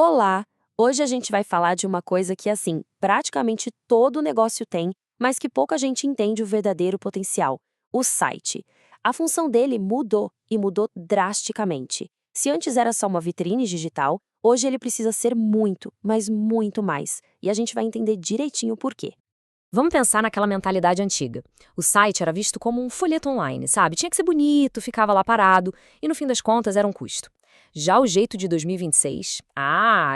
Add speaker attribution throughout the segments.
Speaker 1: Olá! Hoje a gente vai falar de uma coisa que, assim, praticamente todo negócio tem, mas que pouca gente entende o verdadeiro potencial: o site. A função dele mudou e mudou drasticamente. Se antes era só uma vitrine digital, hoje ele precisa ser muito, mas muito mais. E a gente vai entender direitinho o porquê.
Speaker 2: Vamos pensar naquela mentalidade antiga. O site era visto como um folheto online, sabe? Tinha que ser bonito, ficava lá parado e no fim das contas era um custo. Já o jeito de 2026,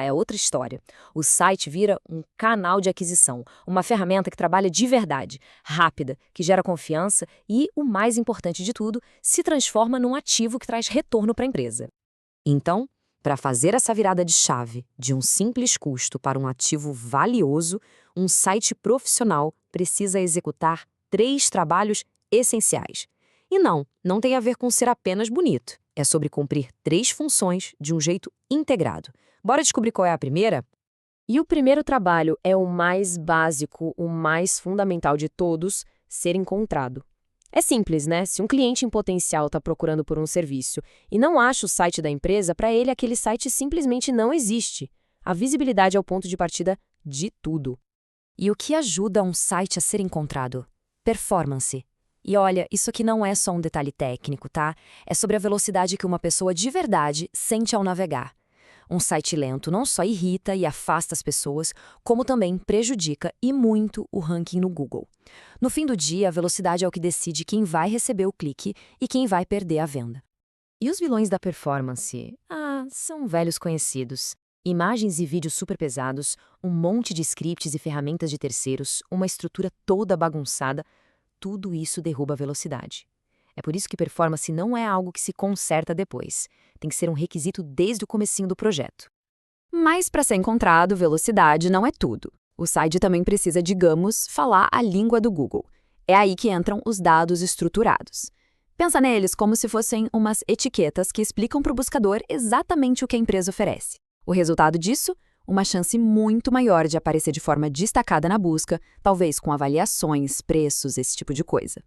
Speaker 2: é outra história. O site vira um canal de aquisição, uma ferramenta que trabalha de verdade, rápida, que gera confiança e, o mais importante de tudo, se transforma num ativo que traz retorno para a empresa. Então, para fazer essa virada de chave de um simples custo para um ativo valioso, um site profissional precisa executar 3 trabalhos essenciais. E não tem a ver com ser apenas bonito. É sobre cumprir 3 funções de um jeito integrado. Bora descobrir qual é a primeira? E o primeiro trabalho é o mais básico, o mais fundamental de todos: ser encontrado. É simples, né? Se um cliente em potencial está procurando por um serviço e não acha o site da empresa, para ele aquele site simplesmente não existe. A visibilidade é o ponto de partida de tudo. E o que ajuda um site a ser encontrado? Performance. E olha, isso aqui não é só um detalhe técnico, tá? É sobre a velocidade que uma pessoa de verdade sente ao navegar. Um site lento não só irrita e afasta as pessoas, como também prejudica e muito o ranking no Google. No fim do dia, a velocidade é o que decide quem vai receber o clique e quem vai perder a venda. E os vilões da performance? São velhos conhecidos. Imagens e vídeos super pesados, um monte de scripts e ferramentas de terceiros, uma estrutura toda bagunçada, tudo isso derruba a velocidade. É por isso que performance não é algo que se conserta depois. Tem que ser um requisito desde o comecinho do projeto. Mas para ser encontrado, velocidade não é tudo. O site também precisa, digamos, falar a língua do Google. É aí que entram os dados estruturados. Pensa neles como se fossem umas etiquetas que explicam para o buscador exatamente o que a empresa oferece. O resultado disso? Uma chance muito maior de aparecer de forma destacada na busca, talvez com avaliações, preços, esse tipo de coisa.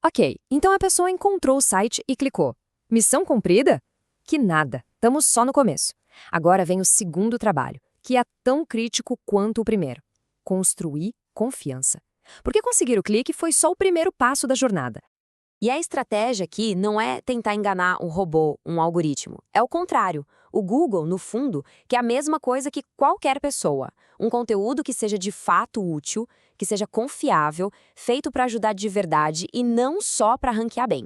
Speaker 2: Ok, então a pessoa encontrou o site e clicou. Missão cumprida? Que nada, estamos só no começo. Agora vem o segundo trabalho, que é tão crítico quanto o primeiro: construir confiança. Porque conseguir o clique foi só o primeiro passo da jornada. E a estratégia aqui não é tentar enganar um robô, um algoritmo. É o contrário. O Google, no fundo, quer a mesma coisa que qualquer pessoa. Um conteúdo que seja de fato útil, que seja confiável, feito para ajudar de verdade e não só para ranquear bem.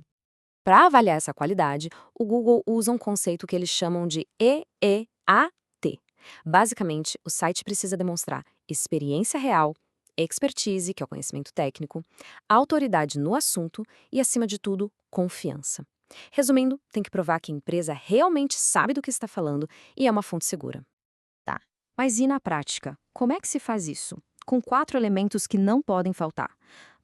Speaker 2: Para avaliar essa qualidade, o Google usa um conceito que eles chamam de EEAT. Basicamente, o site precisa demonstrar experiência real, expertise, que é o conhecimento técnico, autoridade no assunto e, acima de tudo, confiança. Resumindo, tem que provar que a empresa realmente sabe do que está falando e é uma fonte segura. Tá. Mas e na prática? Como é que se faz isso? Com 4 elementos que não podem faltar: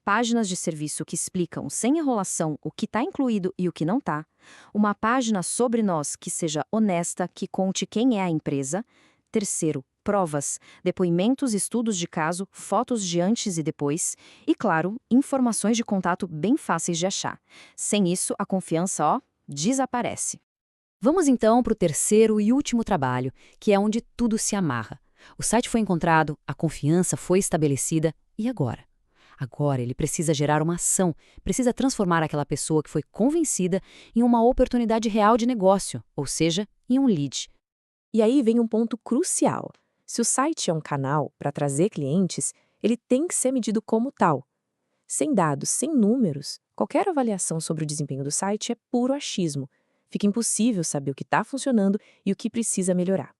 Speaker 2: páginas de serviço que explicam sem enrolação o que está incluído e o que não está, uma página sobre nós que seja honesta, que conte quem é a empresa. Terceiro, provas, depoimentos, estudos de caso, fotos de antes e depois e, claro, informações de contato bem fáceis de achar. Sem isso, a confiança, desaparece. Vamos então para o terceiro e último trabalho, que é onde tudo se amarra. O site foi encontrado, a confiança foi estabelecida, e agora? Agora ele precisa gerar uma ação, precisa transformar aquela pessoa que foi convencida em uma oportunidade real de negócio, ou seja, em um lead.
Speaker 1: E aí vem um ponto crucial. Se o site é um canal para trazer clientes, ele tem que ser medido como tal. Sem dados, sem números, qualquer avaliação sobre o desempenho do site é puro achismo. Fica impossível saber o que está funcionando e o que precisa melhorar.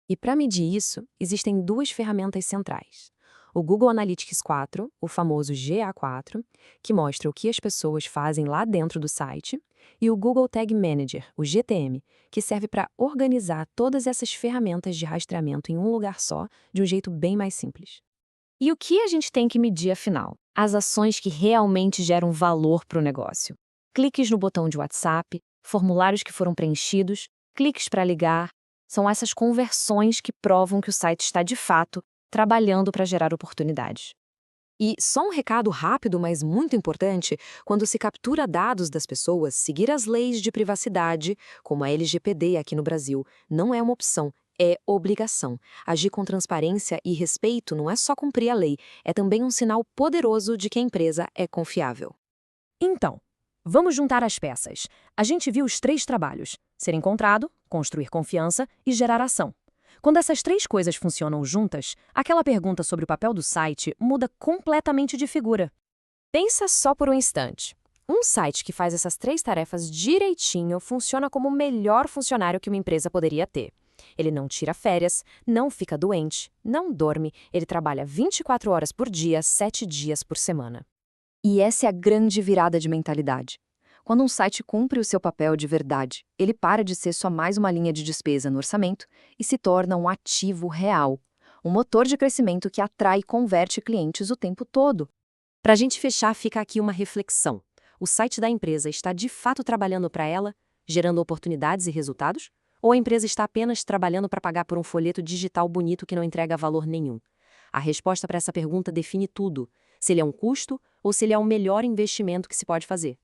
Speaker 1: E para medir isso, existem 2 ferramentas centrais: o Google Analytics 4, o famoso GA4, que mostra o que as pessoas fazem lá dentro do site, e o Google Tag Manager, o GTM, que serve para organizar todas essas ferramentas de rastreamento em um lugar só, de um jeito bem mais simples. E o que a gente tem que medir afinal? As ações que realmente geram valor para o negócio. Cliques no botão de WhatsApp, formulários que foram preenchidos, cliques para ligar. São essas conversões que provam que o site está, de fato, trabalhando para gerar oportunidades. E só um recado rápido, mas muito importante: quando se captura dados das pessoas, seguir as leis de privacidade, como a LGPD aqui no Brasil, não é uma opção,
Speaker 2: É obrigação. Agir com transparência e respeito não é só cumprir a lei, é também um sinal poderoso de que a empresa é confiável. Então, vamos juntar as peças. A gente viu os 3 trabalhos: ser encontrado, construir confiança e gerar ação. Quando essas 3 coisas funcionam juntas, aquela pergunta sobre o papel do site muda completamente de figura. Pensa só por um instante. Um site que faz essas 3 tarefas direitinho funciona como o melhor funcionário que uma empresa poderia ter. Ele não tira férias, não fica doente, não dorme, ele trabalha 24 horas por dia, 7 dias por semana. E essa é a grande virada de mentalidade. Quando um site cumpre o seu papel de verdade, ele para de ser só mais uma linha de despesa no orçamento e se torna um ativo real, um motor de crescimento que atrai e converte clientes o tempo todo. Para a gente fechar, fica aqui uma reflexão. O site da empresa está de fato trabalhando para ela, gerando oportunidades e resultados? Ou a empresa está apenas trabalhando para pagar por um folheto digital bonito que não entrega valor nenhum? A resposta para essa pergunta define tudo: se ele é um custo ou se ele é o melhor investimento que se pode fazer.